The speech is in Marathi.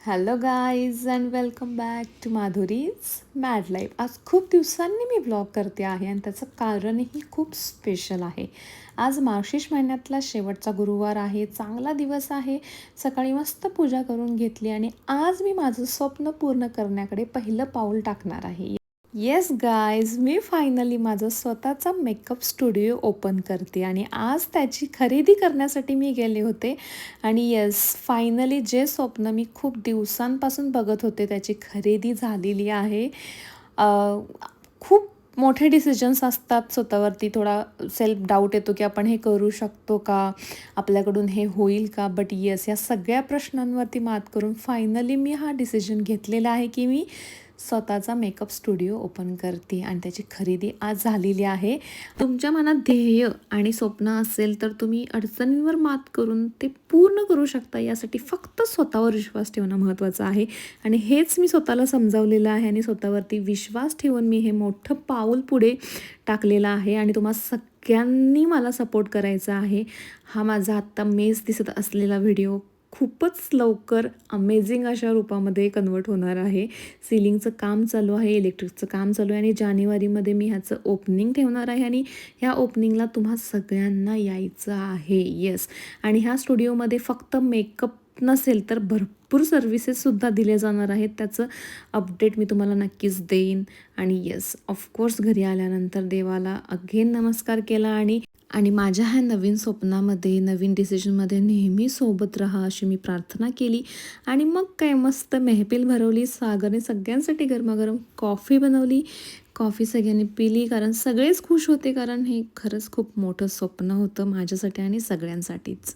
Hello guys and welcome back to Madhuri's mad life. आज खूप दिवसांनी मी ब्लॉग करते आहे आणि त्याचं कारणही खूप स्पेशल आहे. आज मार्गशीर्ष महिन्यातला शेवटचा गुरुवार आहे, चांगला दिवस आहे. सकाळी मस्त पूजा करून घेतली आणि आज मी माझं स्वप्न पूर्ण करण्याकडे पहिलं पाऊल टाकणार आहे. येस गाईज, मी फायनली माझं स्वतःचा मेकअप स्टुडिओ ओपन करते आणि आज त्याची खरेदी करण्यासाठी मी गेले होते. आणि येस, फायनली जे स्वप्न मी खूप दिवसांपासून बघत होते त्याची खरेदी झालेली आहे. अ, खूप मोठे डिसिजन्स असतात, स्वतःवरती थोडा सेल्फ डाऊट येतो की आपण हे करू शकतो का, आपल्याकडून हे होईल का. बट येस, या सगळ्या प्रश्नांवरती मात करून फायनली मी हा डिसिजन घेतलेला आहे की मी स्वतःचा मेकअप स्टुडिओ ओपन करते आणि त्याची खरेदी आज झालेली आहे. तुमच्या मनात ध्येय आणि स्वप्न असेल तर तुम्ही अडचणींवर मात करून ते पूर्ण करू शकता. यासाठी फक्त स्वतःवर विश्वास ठेवणं महत्त्वाचं आहे आणि हेच मी स्वतःला समजावलेलं आहे आणि स्वतःवरती विश्वास ठेवून मी हे मोठं पाऊल पुढे टाकलेलं आहे आणि तुम्हा सगळ्यांनी मला सपोर्ट करायचा आहे. हा माझा आत्ता मेस दिसत असलेला व्हिडिओ खूपच लवकर अमेझिंग अशा रूपामध्ये कन्वर्ट होणार आहे. सीलिंगचं काम चालू आहे, इलेक्ट्रिकचं काम चालू आहे आणि जानेवारीमध्ये मी ह्याचं ओपनिंग ठेवणार आहे आणि ह्या ओपनिंगला तुम्हा सगळ्यांना यायचं आहे. येस, आणि ह्या स्टुडिओमध्ये फक्त मेकअप नसेल तर भरपूर सर्व्हिसेससुद्धा दिले जाणार आहेत. त्याचं अपडेट मी तुम्हाला नक्कीच देईन. आणि येस, ऑफकोर्स घरी आल्यानंतर देवाला अगेन नमस्कार केला आणि आणि माझ्या ह्या नवीन स्वप्नामध्ये, नवीन डिसिजनमध्ये नेहमी सोबत राहा अशी मी प्रार्थना केली. आणि मग काय मस्त मेहफिल भरवली. सागरने सगळ्यांसाठी गरमागरम कॉफी बनवली. कॉफी सगळ्यांनी पिली कारण सगळेच खुश होते, कारण हे खरंच खूप मोठं स्वप्न होतं माझ्यासाठी आणि सगळ्यांसाठीच.